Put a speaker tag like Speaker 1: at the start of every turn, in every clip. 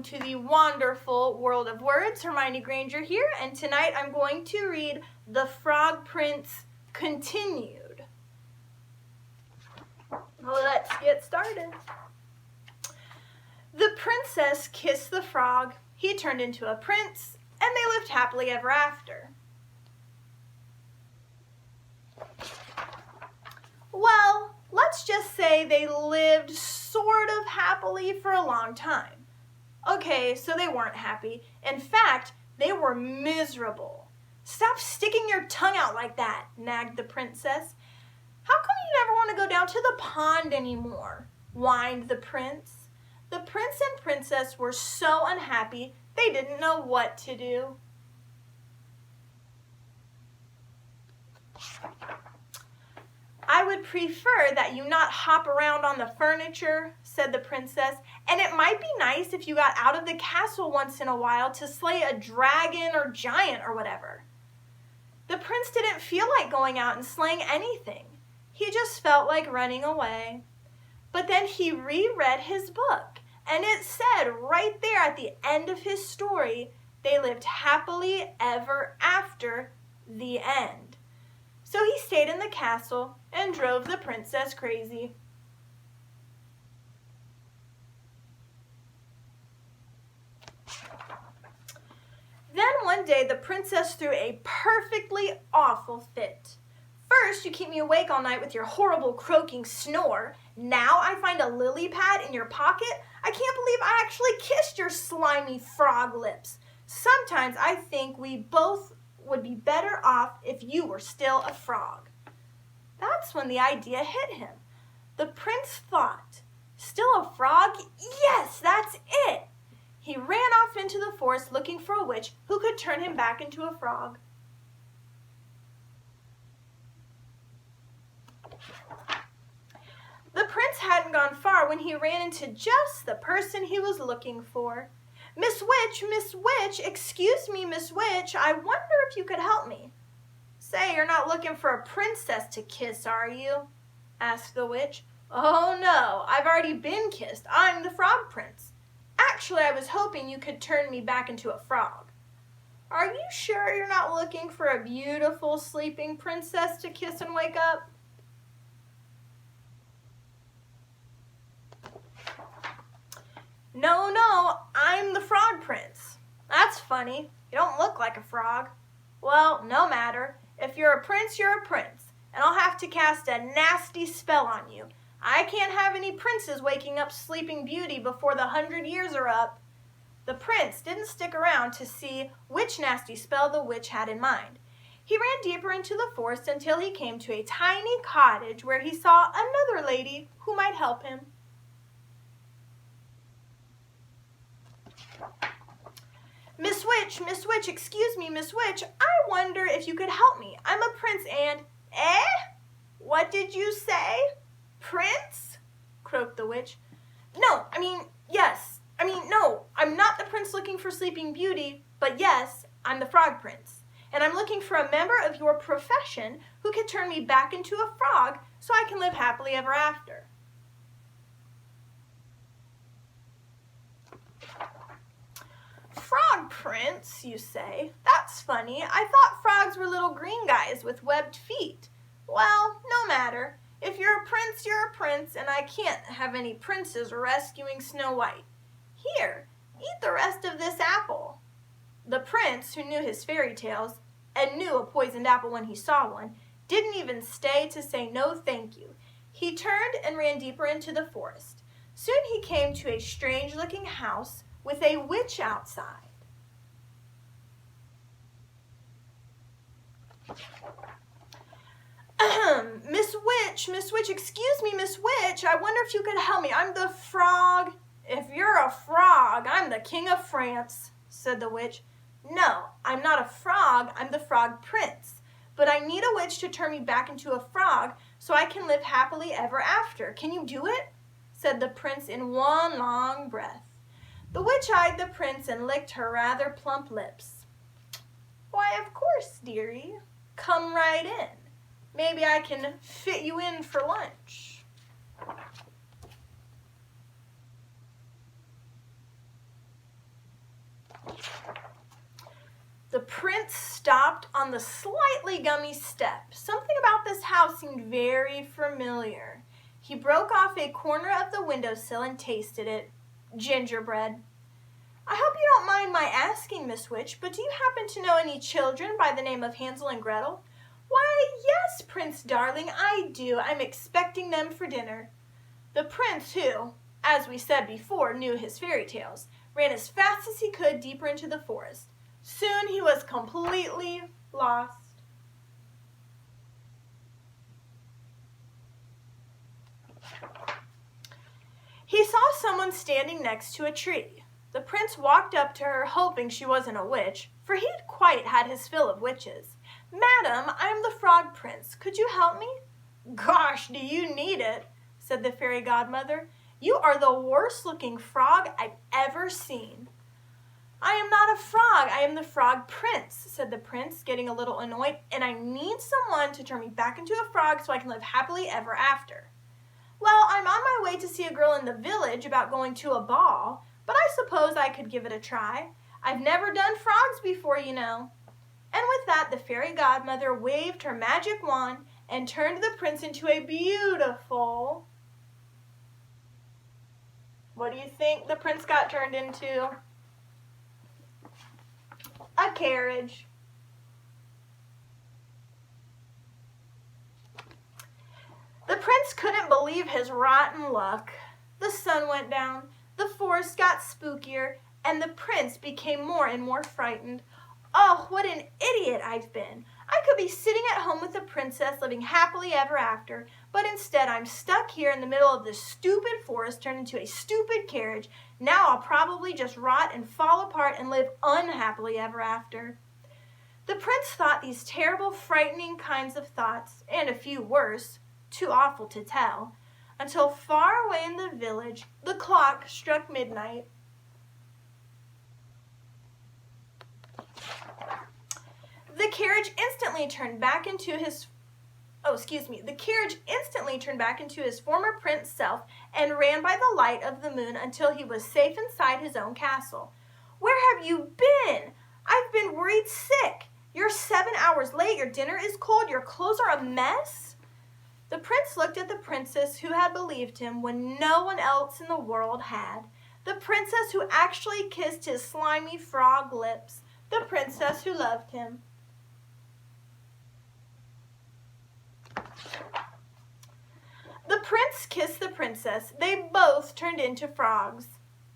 Speaker 1: to the wonderful world of words. Hermione Granger here, and tonight I'm going to read The Frog Prince Continued. Let's get started. The princess kissed the frog, he turned into a prince, and they lived happily ever after. Well, let's just say they lived sort of happily for a long time. Okay, so they weren't happy. In fact, they were miserable. Stop sticking your tongue out like that, nagged the princess. How come you never want to go down to the pond anymore? Whined the prince. The prince and princess were so unhappy they didn't know what to do. I would prefer that you not hop around on the furniture, said the princess, and it might be nice if you got out of the castle once in a while to slay a dragon or giant or whatever. The prince didn't feel like going out and slaying anything. He just felt like running away. But then he reread his book, and it said right there at the end of his story, they lived happily ever after, the end. So he stayed in the castle and drove the princess crazy. Then one day the princess threw a perfectly awful fit. First, you keep me awake all night with your horrible croaking snore. Now I find a lily pad in your pocket. I can't believe I actually kissed your slimy frog lips. Sometimes I think we both would be better off if you were still a frog. That's when the idea hit him. The prince thought, still a frog? Yes, that's it. He ran off into the forest looking for a witch who could turn him back into a frog. The prince hadn't gone far when he ran into just the person he was looking for. Miss Witch, excuse me, Miss Witch, I wonder if you could help me. Say, you're not looking for a princess to kiss, are you? Asked the witch. Oh no, I've already been kissed. I'm the frog prince. Actually, I was hoping you could turn me back into a frog. Are you sure you're not looking for a beautiful sleeping princess to kiss and wake up? No, I'm the frog prince. That's funny. You don't look like a frog. Well, no matter. If you're a prince, you're a prince, and I'll have to cast a nasty spell on you. I can't have any princes waking up Sleeping Beauty before the 100 years are up. The prince didn't stick around to see which nasty spell the witch had in mind. He ran deeper into the forest until he came to a tiny cottage where he saw another lady who might help him. Miss Witch, excuse me, Miss Witch, I wonder if you could help me. I'm a prince and... What did you say? Prince? Croaked the witch. No, I'm not the prince looking for Sleeping Beauty, but yes, I'm the frog prince. And I'm looking for a member of your profession who can turn me back into a frog so I can live happily ever after. Frog prince, you say? That's funny. I thought frogs were little green guys with webbed feet. Well, no matter. If you're a prince, you're a prince, and I can't have any princes rescuing Snow White. Here, eat the rest of this apple. The prince, who knew his fairy tales and knew a poisoned apple when he saw one, didn't even stay to say no thank you. He turned and ran deeper into the forest. Soon he came to a strange-looking house with a witch outside. Miss Witch, excuse me, Miss Witch, I wonder if you could help me. I'm the frog. If you're a frog, I'm the King of France, said the witch. No, I'm not a frog, I'm the frog prince. But I need a witch to turn me back into a frog so I can live happily ever after. Can you do it? Said the prince in one long breath. The witch eyed the prince and licked her rather plump lips. Why, of course, dearie. Come right in. Maybe I can fit you in for lunch. The prince stopped on the slightly gummy step. Something about this house seemed very familiar. He broke off a corner of the windowsill and tasted it. Gingerbread. I hope you don't mind my asking, Miss Witch, but do you happen to know any children by the name of Hansel and Gretel? Why, yes, Prince darling, I do. I'm expecting them for dinner. The prince, who, as we said before, knew his fairy tales, ran as fast as he could deeper into the forest. Soon he was completely lost. He saw someone standing next to a tree. The prince walked up to her, hoping she wasn't a witch, for he had quite had his fill of witches. Madam, I am the Frog Prince. Could you help me? Gosh, do you need it, said the fairy godmother. You are the worst-looking frog I've ever seen. I am not a frog. I am the Frog Prince, said the prince, getting a little annoyed, and I need someone to turn me back into a frog so I can live happily ever after. Well, I'm on my way to see a girl in the village about going to a ball, but I suppose I could give it a try. I've never done frogs before, you know. And with that, the fairy godmother waved her magic wand and turned the prince into a beautiful... What do you think the prince got turned into? A carriage. The prince couldn't believe his rotten luck. The sun went down, the forest got spookier, and the prince became more and more frightened. Oh, what an idiot I've been. I could be sitting at home with the princess, living happily ever after, but instead I'm stuck here in the middle of this stupid forest turned into a stupid carriage. Now I'll probably just rot and fall apart and live unhappily ever after. The prince thought these terrible, frightening kinds of thoughts, and a few worse, too awful to tell, until far away in the village the clock struck midnight. The carriage instantly turned back into his former prince self and ran by the light of the moon until he was safe inside his own castle. Where have you been? I've been worried sick. You're 7 hours late, your dinner is cold, your clothes are a mess. The prince looked at the princess who had believed him when no one else in the world had. The princess who actually kissed his slimy frog lips. The princess who loved him. The prince kissed the princess. They both turned into frogs.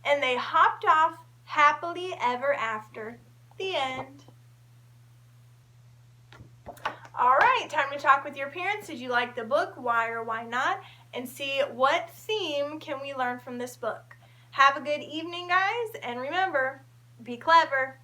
Speaker 1: And they hopped off happily ever after. The end. All right, time to talk with your parents. Did you like the book? Why or why not? And see what theme can we learn from this book. Have a good evening, guys. And remember, be clever.